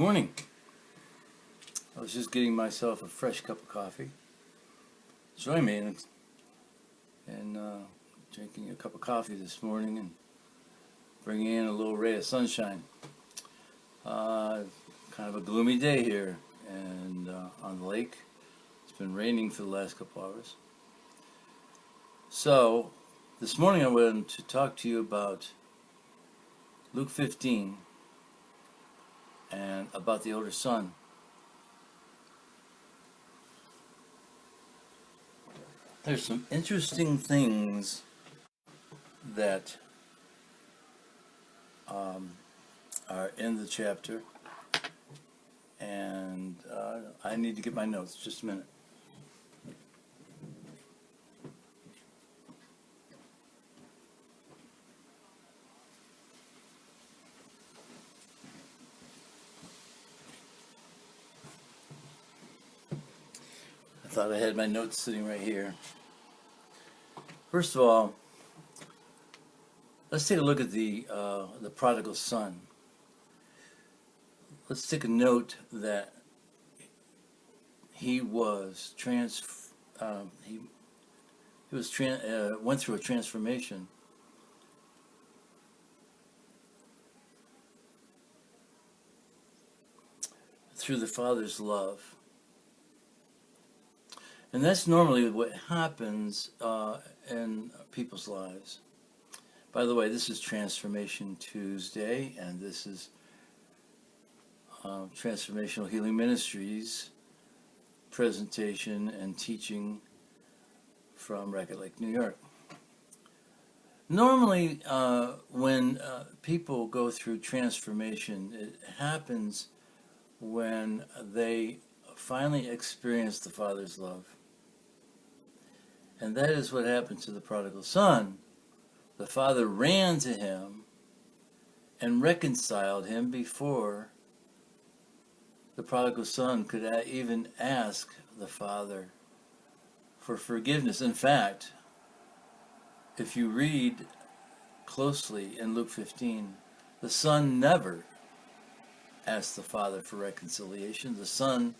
Morning. I was just getting myself a fresh cup of coffee. Join me in drinking a cup of coffee this morning and bringing in a little ray of sunshine. Kind of a gloomy day here and on the lake. It's been raining for the last couple hours. So this morning I wanted to talk to you about Luke 15 and about the older son. There's some interesting things that are in the chapter, and I need to get my notes. Just a minute. I thought I had my notes sitting right here. First of all, let's take a look at the prodigal son. Let's take a note that he was went through a transformation. Through the Father's love. And that's normally what happens in people's lives. By the way, this is Transformation Tuesday, and this is Transformational Healing Ministries presentation and teaching from Racket Lake, New York. Normally, when people go through transformation, it happens when they finally experience the Father's love. And that is what happened to the prodigal son. The father ran to him and reconciled him before the prodigal son could even ask the father for forgiveness. In fact, if you read closely in Luke 15, the son never asked the father for reconciliation. The son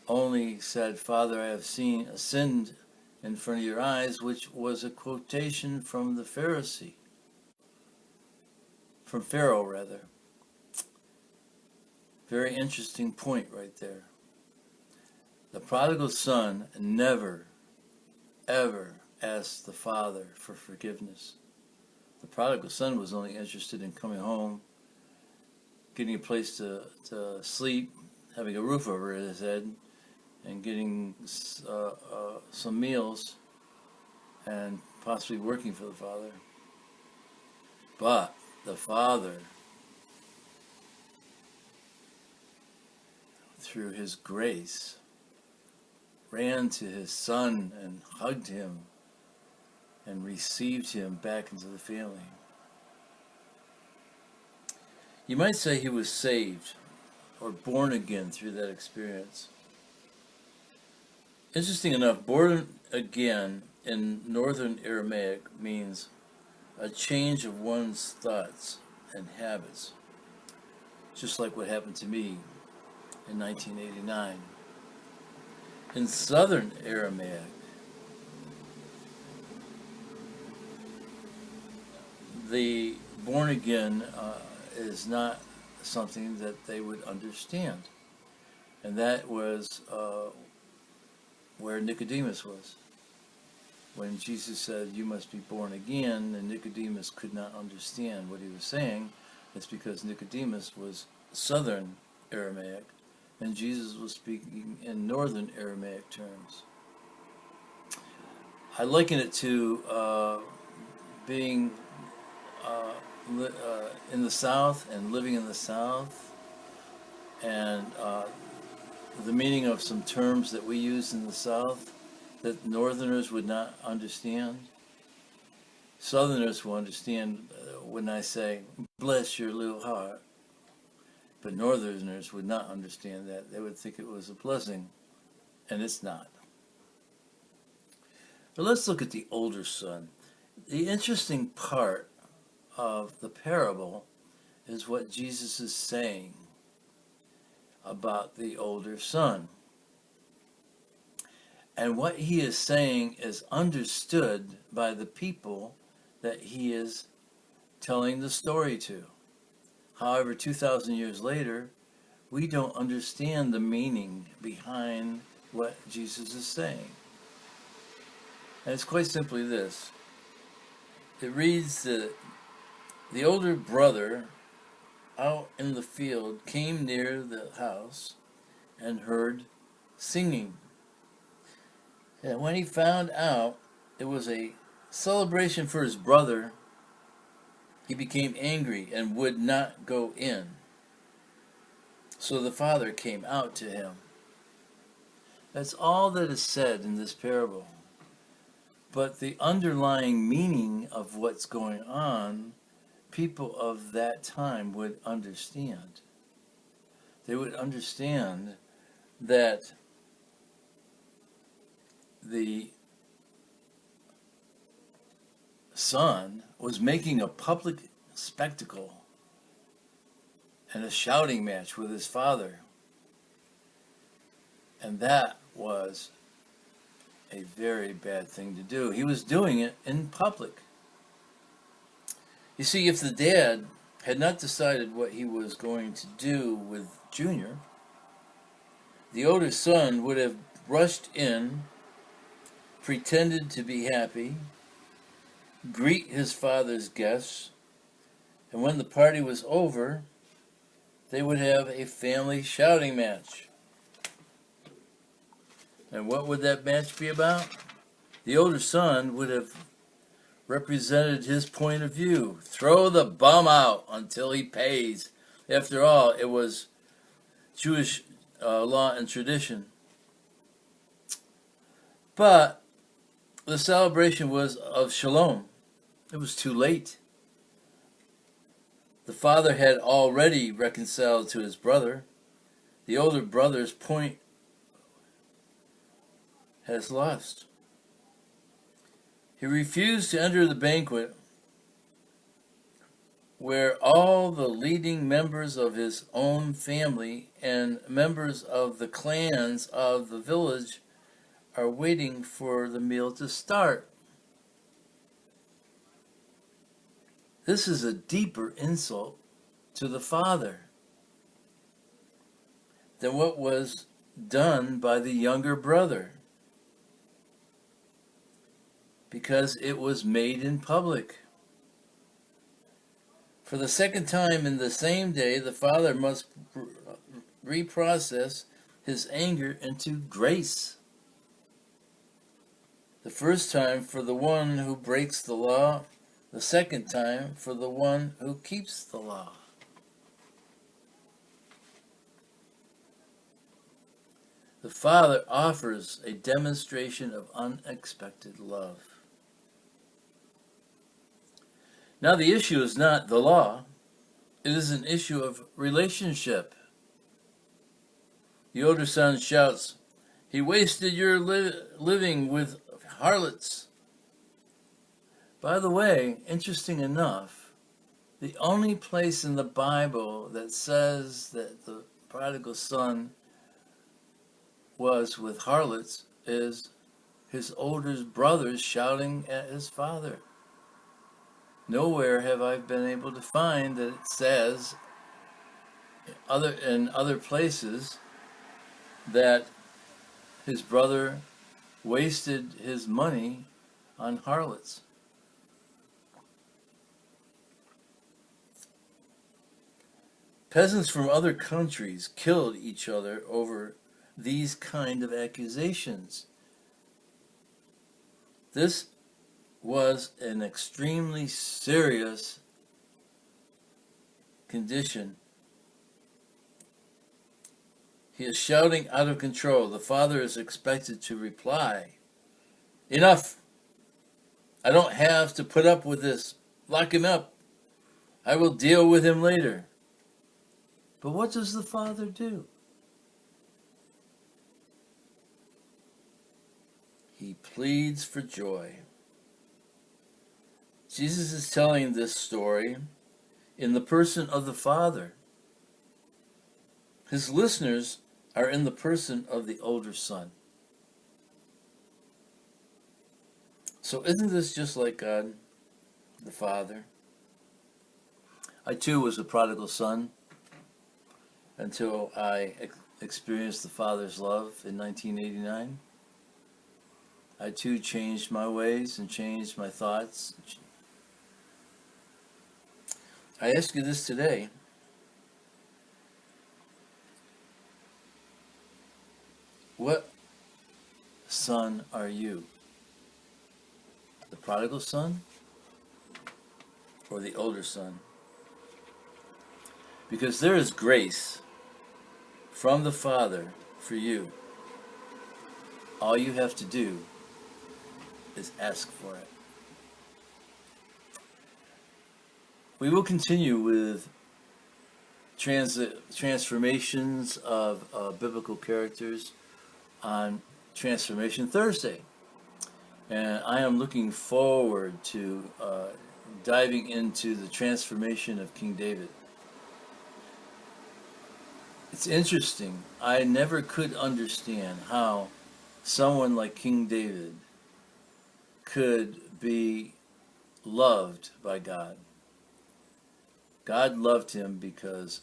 only said, "Father, I have sinned in front of your eyes," which was a quotation from the Pharisee, from Pharaoh rather. Very interesting point right there. The prodigal son never, ever asked the father for forgiveness. The prodigal son was only interested in coming home, getting a place to sleep, having a roof over his head, and getting some meals, and possibly working for the father. But the father, through his grace, ran to his son and hugged him and received him back into the family. You might say he was saved or born again through that experience. Interesting enough, born again in Northern Aramaic means a change of one's thoughts and habits, just like what happened to me in 1989. In Southern Aramaic, the born again is not something that they would understand, and that was where Nicodemus was. When Jesus said, "You must be born again," and Nicodemus could not understand what he was saying, it's because Nicodemus was Southern Aramaic, and Jesus was speaking in Northern Aramaic terms. I liken it to being in the South and living in the South, and the meaning of some terms that we use in the South that Northerners would not understand. Southerners will understand when I say, "Bless your little heart," but Northerners would not understand that. They would think it was a blessing, and it's not. But let's look at the older son. The interesting part of the parable is what Jesus is saying. about the older son. And what he is saying is understood by the people that he is telling the story to. However, 2,000 years later, we don't understand the meaning behind what Jesus is saying. And it's quite simply this. It reads that the older brother out in the field came near the house and heard singing. And when he found out it was a celebration for his brother, he became angry and would not go in. So the father came out to him. That's all that is said in this parable. But the underlying meaning of what's going on, people of that time would understand. They would understand that the son was making a public spectacle and a shouting match with his father. And that was a very bad thing to do. He was doing it in public. You see, if the dad had not decided what he was going to do with Junior, the older son would have rushed in, pretended to be happy, greet his father's guests, and when the party was over, they would have a family shouting match. And what would that match be about? The older son would have represented his point of view. Throw the bum out until he pays. After all, it was Jewish law and tradition. But the celebration was of shalom. It was too late. The father had already reconciled to his brother. The older brother's point has lost. He refused to enter the banquet where all the leading members of his own family and members of the clans of the village are waiting for the meal to start. This is a deeper insult to the father than what was done by the younger brother, because it was made in public. For the second time in the same day, the father must reprocess his anger into grace. The first time for the one who breaks the law, the second time for the one who keeps the law. The father offers a demonstration of unexpected love. Now, the issue is not the law. It is an issue of relationship. The older son shouts, "He wasted your living with harlots." By the way, interesting enough, the only place in the Bible that says that the prodigal son was with harlots is his older brothers shouting at his father. Nowhere have I been able to find that it says in other places that his brother wasted his money on harlots. Peasants from other countries killed each other over these kind of accusations. This was an extremely serious condition. He is shouting out of control. The father is expected to reply, "Enough! I don't have to put up with this. Lock him up. I will deal with him later." But what does the father do? He pleads for joy. Jesus is telling this story in the person of the Father. His listeners are in the person of the older son. So isn't this just like God, the Father? I too was a prodigal son until I experienced the Father's love in 1989. I too changed my ways and changed my thoughts. I ask you this today. What son are you? The prodigal son or the older son? Because there is grace from the Father for you. All you have to do is ask for it. We will continue with transformations of biblical characters on Transformation Thursday. And I am looking forward to diving into the transformation of King David. It's interesting. I never could understand how someone like King David could be loved by God. God loved him because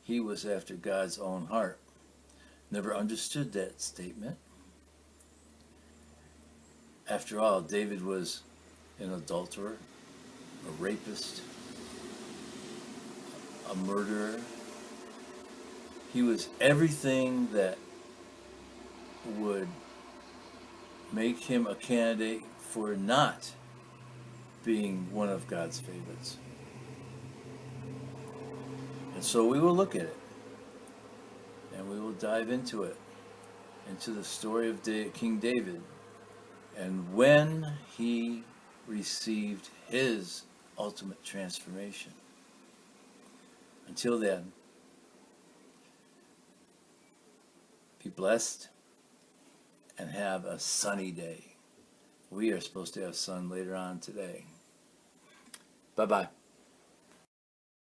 he was after God's own heart. Never understood that statement. After all, David was an adulterer, a rapist, a murderer. He was everything that would make him a candidate for not being one of God's favorites. And so we will look at it, and we will dive into it, into the story of King David, and when he received his ultimate transformation. Until then, be blessed and have a sunny day. We are supposed to have sun later on today. Bye-bye.